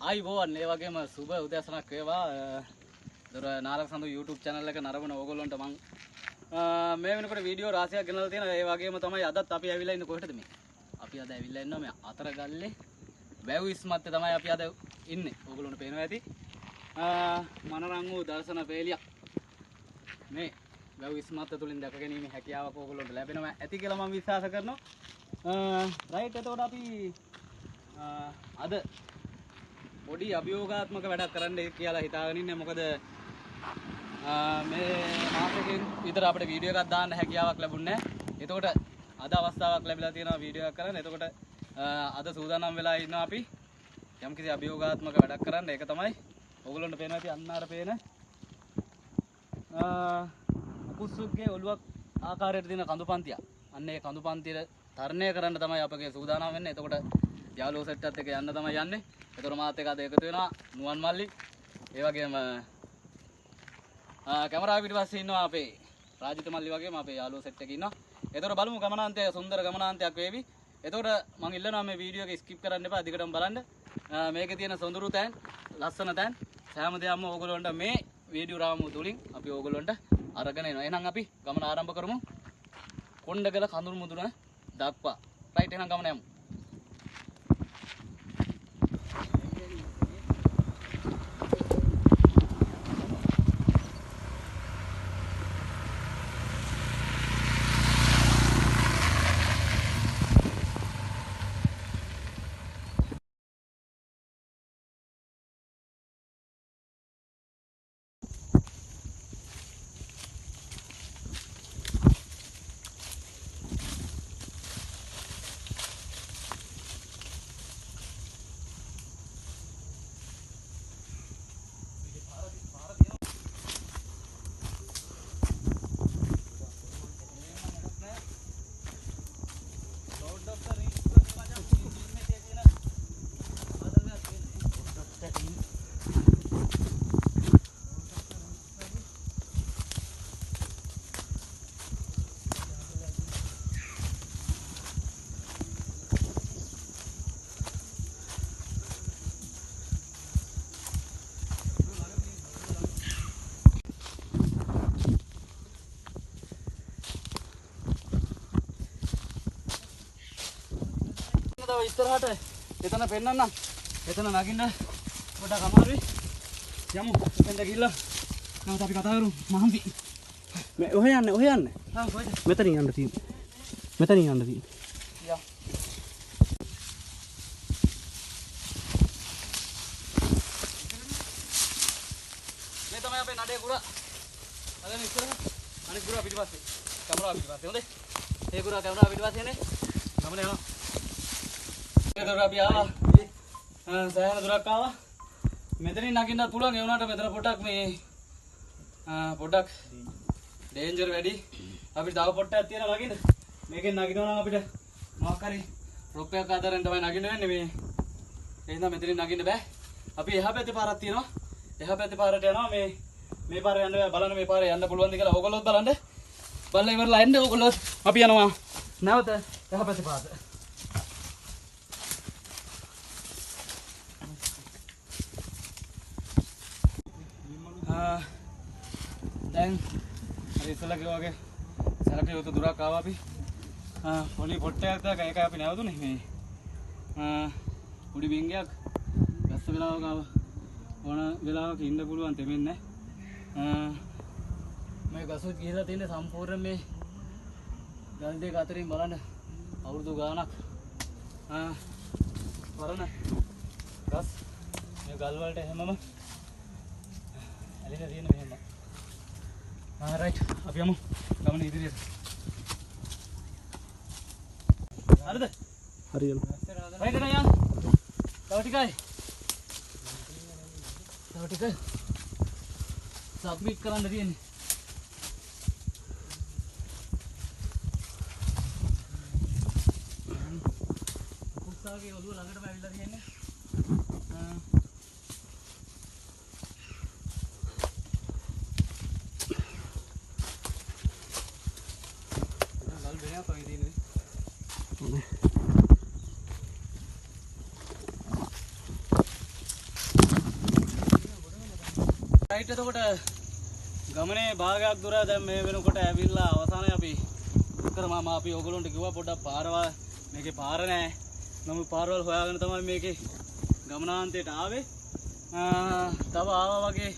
ආයිබෝවන් ඒ වගේම සුබ උදෑසනක් වේවා. දොර නාලක සඳු YouTube channel එක නරඹන ඕගොල්ලන්ට මම මේ වෙනකොට වීඩියෝ රාශියක් ගෙනල්ලා තියෙනවා. ඒ වගේම තමයි අදත් අපි ඇවිල්ලා ඉන්නේ කොහෙටද මේ? අපි අද ඇවිල්ලා ඉන්නවා මේ අතරගල්ලේ වැව් ඉස්මත්තේ තමයි අපි අද ඉන්නේ. ඕගොල්ලන්ට පේනවා ඇති. මනරම් වූ දර්ශන පේලියක් මේ වැව් ඉස්මත්ත තුලින් දැක ගැනීමේ හැකියාවක් ඕගොල්ලන්ට ලැබෙනවා ඇති කියලා මම විශ්වාස කරනවා. රයිට් එතකොට අපි අද පොඩි අභියෝගාත්මක වැඩක් කරන්න කියලා හිතාගෙන ඉන්නේ. මොකද මේ මාසෙකින් විතර අපිට වීඩියෝ එකක් දාන්න හැකියාවක් ලැබුණේ නැහැ. එතකොට අද අවස්ථාවක් ලැබිලා තියෙනවා වීඩියෝ එකක් කරන්න. එතකොට අද සූදානම් වෙලා ඉන්නවා අපි යම්කිසි අභියෝගාත්මක වැඩක් කරන්න. ඒක තමයි ඕගොල්ලන්ට පේනවා ඇති අන්න අර පේන උකුස්සුගේ ඔළුවක් ආකාරයට තියෙන කඳුපන්තිය. අන්න ඒ කඳුපන්තිය තරණය කරන්න තමයි අපගේ සූදානම් වෙන්නේ. එතකොට යාළුවෝ සෙට් එකත් එක්ක යන්න තමයි යන්නේ. එතකොට මාත් එක්ක අද එකතු වෙනවා නුවන් මල්ලි. ඒ වගේම කැමරාව පිටිපස්සේ ඉන්නවා අපේ රාජිත මල්ලි වගේම අපේ යාළුවෝ සෙට් එකේ ඉන්නවා. එතකොට බලමු ගමනාන්තය සුන්දර ගමනාන්තයක් වේවි. එතකොට මම ඉල්ලනවා මේ වීඩියෝ එක ස්කිප් කරන්න එපා. දිගටම බලන්න. මේකේ තියෙන සොඳුරු තැන්, ලස්සන තැන් සෑම දෙයක්ම ඕගොල්ලන්ට මේ වීඩියෝ රාමුව තුලින් අපි ඕගොල්ලන්ට අරගෙන එනවා. එහෙනම් අපි ගමන ආරම්භ කරමු. කොණ්ඩගල කඳුරු මුදුන දක්වා. රයිට් එහෙනම් ගමන යමු. ඉස්සරහට එතන පෙන්නන්න. එතන නගින්න පොඩක් අමාරුයි. යමු. එතෙන්ට ගිහිල්ලා නැවත අපි කතා කරමු. මහන්සි. මේ ඔහෙ යන්න. කොහෙද? මෙතනින් යන්න තියෙන්නේ. යා. මේ තමයි අපේ නඩේ ගුරා. අද ඉස්සරහ අනිත් ගුරා පිටිපස්සේ. කැමරාව පිටිපස්සේ. හොඳේ. ඒ ගුරා කැමරාව පිටිපස්සේ යන්නේ. ගමන යනවා. එතකොට අපි ආවා. සෑහෙන දුරක් ආවා. මෙතනින් නගින්නත් පුළුවන්. ඒ වුණාට මෙතන පොඩක් මේ පොඩක් ඩේන්ජර් වැඩි. අපිට තව පොට්ටක් තියෙනවා නගින්න. මේකෙන් නගිනවා නම් අපිට මොකක් හරි රොප් එකක් ආදරෙන් තමයි නගින්න වෙන්නේ මේ. ඒ හින්දා මෙතනින් නගින්න බෑ. අපි එහා පැත්තේ පාරක් තියෙනවා. එහා පැත්තේ පාරට යනවා. මේ පාරේ යන්න බෑ. බලන්න මේ පාරේ යන්න පුළුවන්ද කියලා ඕගොල්ලොත් බලන්න. බලලා ඉවරලා එන්න ඕගොල්ලොත්. අපි යනවා නැවත එහා පැත්තේ පාරට. දැන් හරි ඉස්සලා කිව්වා වගේ සැලකිය යුතු දුරක් ආවා අපි. පොඩි පොට්ටයක් දාක ඒකයි අපි නැවතුනේ මේ. පොඩි බින්ගයක් වැස්ස වෙලාවක ඕන වෙලාවක ඉන්න පුළුවන් තෙමෙන්නේ. මේ ගසුත් ගිහිලා තියෙන සම්පූර්ණ මේ ගල් දෙක අතරින් බලන්න අවුරුදු ගාණක් වරණ ගස් මේ ගල් වලට හැමම ඇලිලා තියෙන මෙහෙම. රයිට් අපි යමු ගමන ඉදිරියට. හරිද? හරියලු. රයිට් එන යන්න. තව ටිකයි. සබ්මිට් කරන්න තියෙන්නේ. කුස්සාගේ ඔළුව ළඟටම ඇවිල්ලා තියෙන්නේ. රයිට් එතකොට ගමනේ භාගයක් දුර දැන් මේ වෙනකොට ඇවිල්ලා අවසානයේ අපි උත්තර මාමා අපි ඕගොල්ලන්ට කිව්වා පොඩ්ඩක් පාරවල් මේකේ පාර නැහැ. නමුත් පාරවල් හොයාගෙන තමයි මේකේ ගමනාන්තයට ආවේ. තව ආවා වගේ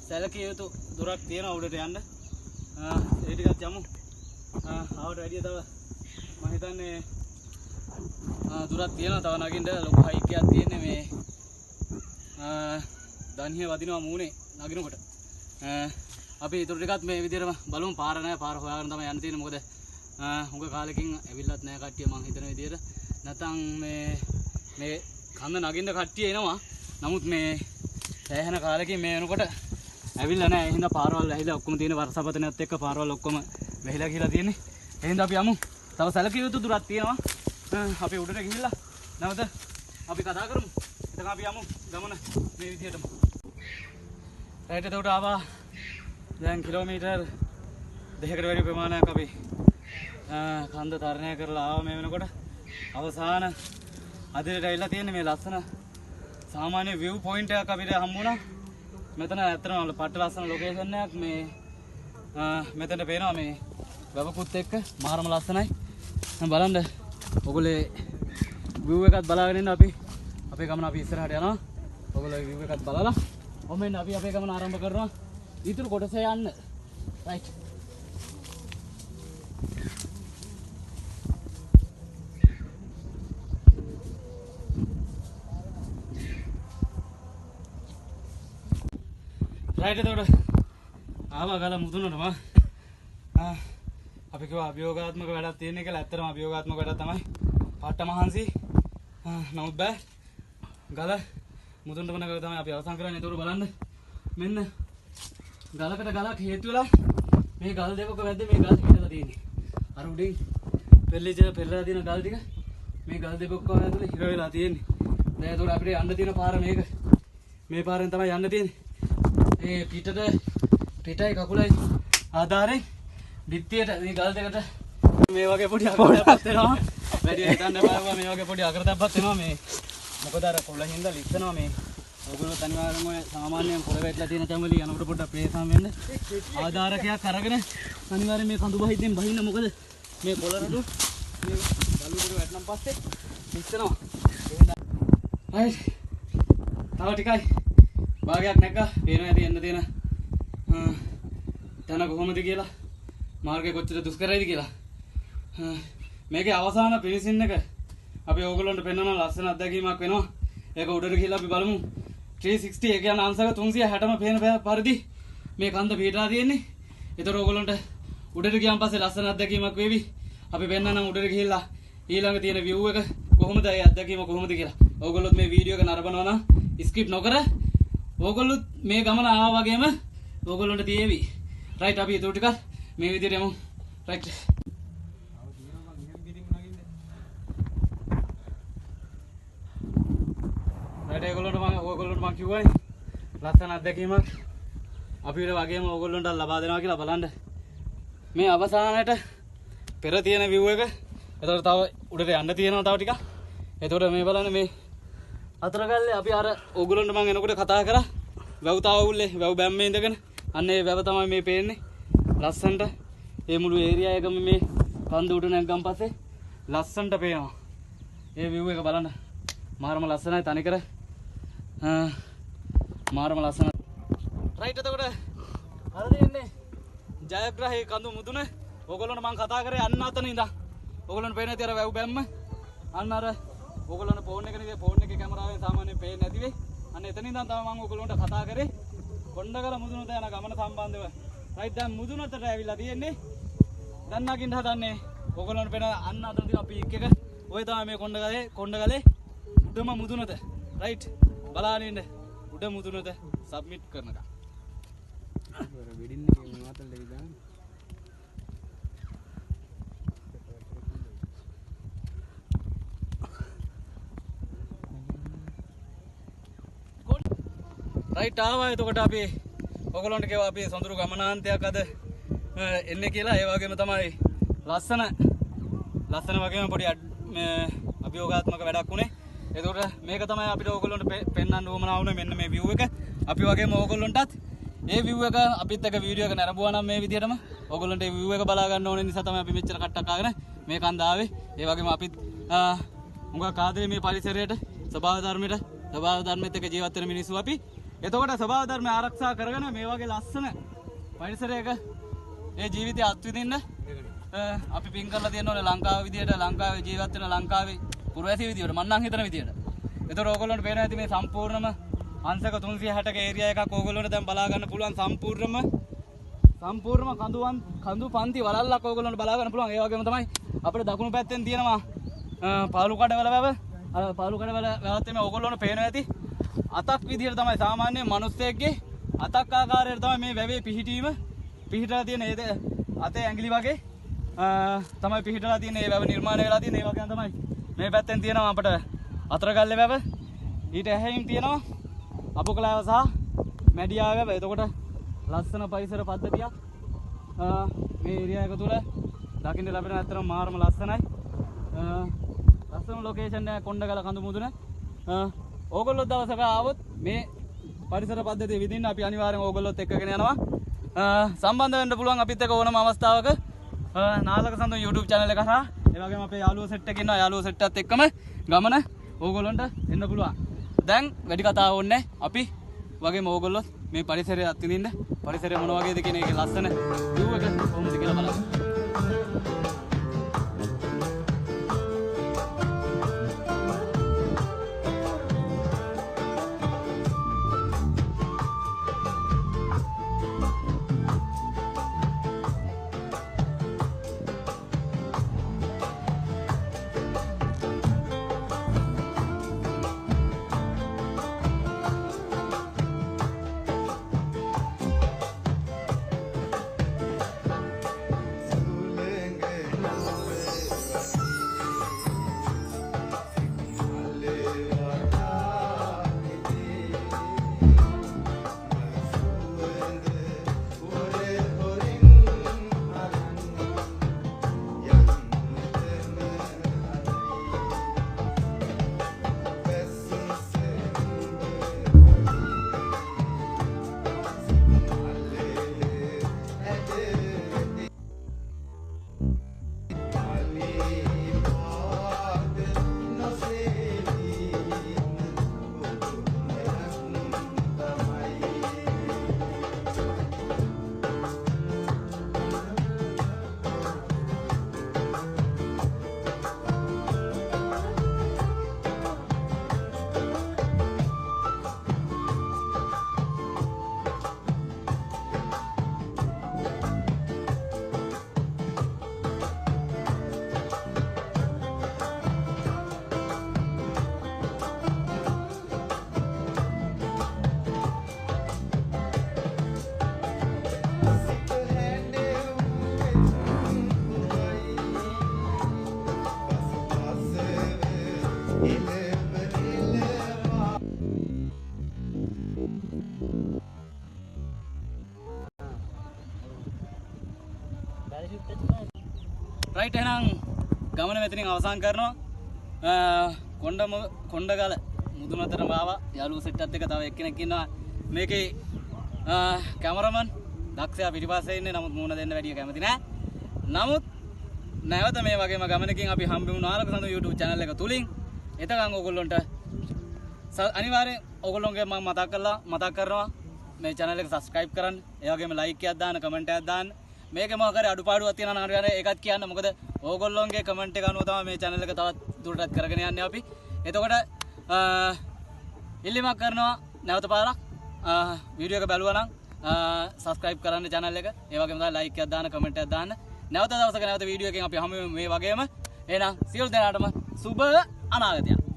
සැලකිය යුතු දුරක් තියෙනවා උඩට යන්න. ඒ ටිකත් යමු. ආවට වැඩිය තව මම හිතන්නේ දුරක් තියෙනවා තව නගින්න ලොකු හයික් එකක් තියෙන්නේ මේ දන්හිය වදිනවා මූණේ නගිනකොට. අපි ඊටු ටිකත් මේ විදිහටම බලමු පාර නැහැ පාර හොයාගෙන තමයි යන්න තියෙන්නේ මොකද හුඟ කාලෙකින් ඇවිල්ලත් නැහැ කට්ටිය මං හිතන විදිහට. නැත්නම් මේ කන්ද නගින්න කට්ටිය එනවා. නමුත් මේ සෑහෙන කාලෙකින් මේ වෙනකොට ඇවිල්ලා නැහැ. ඒ හින්දා පාරවල් ඇහිලා ඔක්කොම තියෙන වර්ෂපතනයත් එක්ක පාරවල් ඔක්කොම වැහිලා ගිහලා තියෙන්නේ. ඒ හින්දා අපි යමු. තව සැලකිය යුතු දුරක් තියෙනවා. අපි උඩට ගිහිල්ලා නැවත අපි කතා කරමු. එතන අපි යමු ගමන මේ විදිහටම. රයිට් එතකොට ආවා දැන් කිලෝමීටර් 2කට වැඩි ප්‍රමාණයක් අපි කන්ද තරණය කරලා ආවා මේ වෙනකොට. අවසාන අදිරට ඇවිල්ලා තියෙන්නේ මේ ලස්සන සාමාන්‍ය view point එකක් අපිට හම්බුණා. මෙතන ඇත්තටම පට්ට ලස්සන ලොකේෂන් එකක් මේ මෙතනට පේනවා මේ වැවකුත් එක්ක මාරම ලස්සනයි. බලන්න ඔයගොල්ලේ view එකත් බලාගෙන ඉන්න අපි අපේ ගමන අපි ඉස්සරහට යනවා. ඔයගොල්ලෝ view එකත් බලලා ඔමෙන් අපි අපේ ගමන ආරම්භ කරනවා. ඊටු කොටස යන්න. රයිට්. රයිට් එතකොට ආවා ගල මුදුනටම අපි කිව්වා අභියෝගාත්මක වැඩක් තියෙන කියලා. ඇත්තටම අභියෝගාත්මක වැඩක් තමයි පාට මහන්සි. නමුත් බෑ ගල මුදුනටම නගලා තමයි අපි අවසන් කරන්නේ. ඒතකොට බලන්න මෙන්න ගලකට ගලක් හේතු වෙලා මේ ගල් දෙකක වැද්දේ මේ ගල් හිටලා තියෙන්නේ. අර උඩින් පෙරලා තියෙන ගල් ටික මේ ගල් දෙකක ඇතුලේ හිර වෙලා තියෙන්නේ. දැන් ඒතකොට අපිට යන්න තියෙන පාර මේක. මේ පාරෙන් තමයි යන්න තියෙන්නේ. ඒ පිටයි කකුලයි ආධාරයෙන් බිත්තියට මේ ගල් දෙකට මේ වගේ පොඩි අකරතැබ්බක් වෙනවා. වැඩි හිතන්න බෑ මේ වගේ පොඩි අකරතැබ්බක් වෙනවා මේ. මොකද අර කොළ හින්දා ලිස්සනවා මේ. ඔයගොල්ලෝ තනිවාරම ඔය සාමාන්‍යයෙන් කොළ වැටලා තියෙන තැන් වලින් යනකොට පොඩ්ඩක් ප්‍රේසම් වෙන්න. ආධාරකයක් අරගෙන අනිවාර්යෙන් මේ කඳු බහිද්දෙන් බහින්න මොකද මේ කොළ රඩු මේ බල්ලුකට වැටෙනම් පස්සේ ලිස්සනවා. හරි. තව ටිකයි. භාගයක් නැග්ගා. පේනවා ඇති එන්න තියෙන තන කොහොමද කියලා. මාර්ගය කොච්චර දුෂ්කරයිද කියලා. මේකේ අවසාන ෆිනිෂින් එක අපි ඕගොල්ලන්ට පෙන්වන ලස්සන අත්දැකීමක් වෙනවා. ඒක උඩට ගිහලා අපි බලමු. 360 ඒ කියන්නේ අංශක 360ම පේන පරිදි මේ කන්ද පිටලා තියෙන්නේ. ඒතර ඕගොල්ලන්ට උඩට ගියාන් පස්සේ ලස්සන අත්දැකීමක් වේවි. අපි පෙන්නනම් උඩට ගිහිල්ලා ඊළඟ තියෙන view එක කොහොමද ඒ අත්දැකීම කොහොමද කියලා. ඕගොල්ලොත් මේ වීඩියෝ එක නරඹනවා නම් skip නොකර ඕගොල්ලොත් මේ ගමන ආවා වගේම ඕගොල්ලන්ට තියෙවි. රයිට් අපි ඒක ටිකක් මේ විදිහට යමු. රයිට්. ඕගොල්ලන්ට මම කිව්වයි ලස්සන අත්දැකීමක් අපිට වගේම ඕගොල්ලන්ට ලබා දෙනවා කියලා බලන්න. මේ අවසානයේට පෙර තියෙන view එක. එතකොට තව උඩට යන්න තියෙනවා තව ටිකක්. එතකොට මේ බලන්න මේ අතරගල්ලේ අපි අර ඕගොල්ලන්ට මම එනකොට කතා කරා වැව් තාවුල්ලේ වැව් බැම්මේ ඉඳගෙන අන්න ඒ වැව තමයි මේ පේන්නේ. ලස්සනට මේ මුළු ඒරියා එකම මේ කන්ද උඩ නැග්ගන් පස්සේ ලස්සනට පේනවා. ඒ view එක බලන්න. මාරම ලස්සනයි තනිකර. මාරම ලස්සන. රයිට් එතකොට අර දෙන්නේ ජයග්‍රහී කඳු මුදුන. ඕගොල්ලන්ට මම කතා කරේ අන්න අතන ඉඳන්. ඕගොල්ලන්ට පේන්නේ නැති අර වැව් බැම්ම. අන්න අර ඕගොල්ලන්ට ෆෝන් එකේ කැමරාවෙන් සාමාන්‍යයෙන් පේන්නේ නැති වෙයි. අන්න එතන ඉඳන් තමයි මම ඕගොල්ලන්ට කතා කරේ. කොණ්ඩගල මුදුනට යන ගමන සම්බන්ධව. රයිට් දැන් මුදුනට ඇවිල්ලා තියෙන්නේ. දැන් නගින්න හදන්නේ. ඕගොල්ලන්ට පේන අන්න අතන තියෙන පීක් එක. ඔය තමයි මේ කොණ්ඩගලේ උඩම මුදුනට. රයිට් බලාගෙන ඉන්න. උඩ මුදුනට සබ්මිට් කරනකම්. වෙඩින් එකේ මාතල් දෙක දාන්න. රයිට් ආවා. එතකොට අපි ඔයගොල්ලන්ට කියවා අපි සොඳුරු ගමනාන්තයක් අද එන්නේ කියලා. ඒ වගේම තමයි ලස්සන වගේම පොඩි අභියෝගාත්මක වැඩක් උනේ. එතකොට මේක තමයි අපිට ඕගොල්ලන්ට පෙන්වන්න උවමනා වුණේ මෙන්න මේ view එක. අපි වගේම ඕගොල්ලන්ටත් ඒ view එක අපිත් එක වීඩියෝ එක නරඹුවා නම් මේ විදිහටම ඕගොල්ලන්ට ඒ view එක බලා ගන්න ඕන නිසා තමයි අපි මෙච්චර කට්ටක් ආගෙන මේ කන්ද ආවේ. ඒ වගේම අපිත් මුගක් ආදරේ මේ පරිසරයට ස්වභාව ධර්මයට එක්ක ජීවත් වෙන මිනිස්සු අපි. එතකොට ස්වභාව ධර්ම ආරක්ෂා කරගෙන මේ වගේ ලස්සන පරිසරයක ඒ ජීවිතය අත්විඳින්න අපි පින් කරලා තියෙන්න ඕනේ ලංකාව විදියට ලංකාවේ ජීවත් වෙන ලංකාවේ පුරවැසි විදියට මම නම් හිතන විදියට. ඒතර ඕගොල්ලන්ට පේනවා ඇති මේ සම්පූර්ණම අංශක 360ක ඒරියා එකක් ඕගොල්ලන්ට දැන් බලා ගන්න පුළුවන් සම්පූර්ණම කඳු පන්ති වලල්ලක් ඕගොල්ලන්ට බලා ගන්න පුළුවන්. ඒ වගේම තමයි අපිට දකුණු පැත්තෙන් තියෙනවා පාලු කඩවල වැව. පාලු කඩවල වැවත් මේ ඕගොල්ලන්ට පේනවා ඇති අතක් විදියට තමයි සාමාන්‍ය මිනිස්සෙක්ගේ අතක් ආකාරයට තමයි මේ වැවේ පිහිටලා තියෙන අතේ ඇඟිලි වගේ තමයි පිහිටලා තියෙන ඒ වැව නිර්මාණය වෙලා තියෙන. ඒ වගේම තමයි මේ පැත්තෙන් තියෙනවා අපිට අතරගල්ලේ වැව. ඊට ඇහැයින් තියෙනවා අපුකලාව සහ මැඩියාව වැව. එතකොට ලස්සන පරිසර පද්ධතියක් මේ ඒරියා එක තුල දකින්න ලැබෙන ඇත්තටම මාරම ලස්සනයි. ලස්සන ලොකේෂන් එක කොණ්ඩගල කඳු මුදුන. ඕගොල්ලෝ දවසක ආවොත් මේ පරිසර පද්ධතිය විදින්න අපි අනිවාර්යෙන් ඕගොල්ලොත් එක්කගෙන යනවා. සම්බන්ධ වෙන්න පුළුවන් අපිත් එක්ක ඕනම අවස්ථාවක නාලක සඳුන් YouTube channel එක හරහා. ඒ වගේම අපේ යාළුවෝ සෙට් එකේ ඉන්නවා. යාළුවෝ සෙට් එකත් එක්කම ගමන ඕගොල්ලන්ට එන්න පුළුවන්. දැන් වැඩි කතා ඕනේ අපි වගේම ඕගොල්ලෝ මේ පරිසරය අත්විඳින්න පරිසරය මොන වගේද කියන එකේ ලස්සන view එක කොහොමද කියලා බලන්න. රයිට් එහෙනම් ගමන මෙතනින් අවසන් කරනවා. කොණ්ඩගල මුදුනතරම ආවා. යාළුවෝ සෙට් එකත් එක තව එක්කෙනෙක් ඉන්නවා. මේකේ කැමරාමන් දක්ෂයා පිටිපස්සේ ඉන්නේ. නමුත් මූණ දෙන්න වැඩිය කැමති නෑ. නමුත් නැවත මේ වගේම ගමනකින් අපි හම්බෙමු නාලක සඳු YouTube channel එක තුලින්. එතකන් ඕගොල්ලන්ට අනිවාර්යෙන් ඕගොල්ලන්ගේ මම මතක් කරනවා මේ channel එක subscribe කරන්න. ඒ වගේම like එකක් දාන්න, comment එකක් දාන්න. මේකේ මොකක් හරි අඩුපාඩුවක් තියෙනවා නම් හරියට ඒකත් කියන්න. මොකද ඕගොල්ලෝගේ කමෙන්ට් එක අනුව තමයි මේ channel එක තවත් දුරටත් කරගෙන යන්නේ අපි. එතකොට ඉල්ලීමක් කරනවා නැවත පාරක් වීඩියෝ එක බැලුවා නම් subscribe කරන්න channel එක. ඒ වගේම තමයි like එකක් දාන්න, comment එකක් දාන්න. නැවත දවසක නැවත වීඩියෝ එකකින් අපි හමු මේ වගේම. එහෙනම් සියලු දෙනාටම සුබ අනාගතයක්.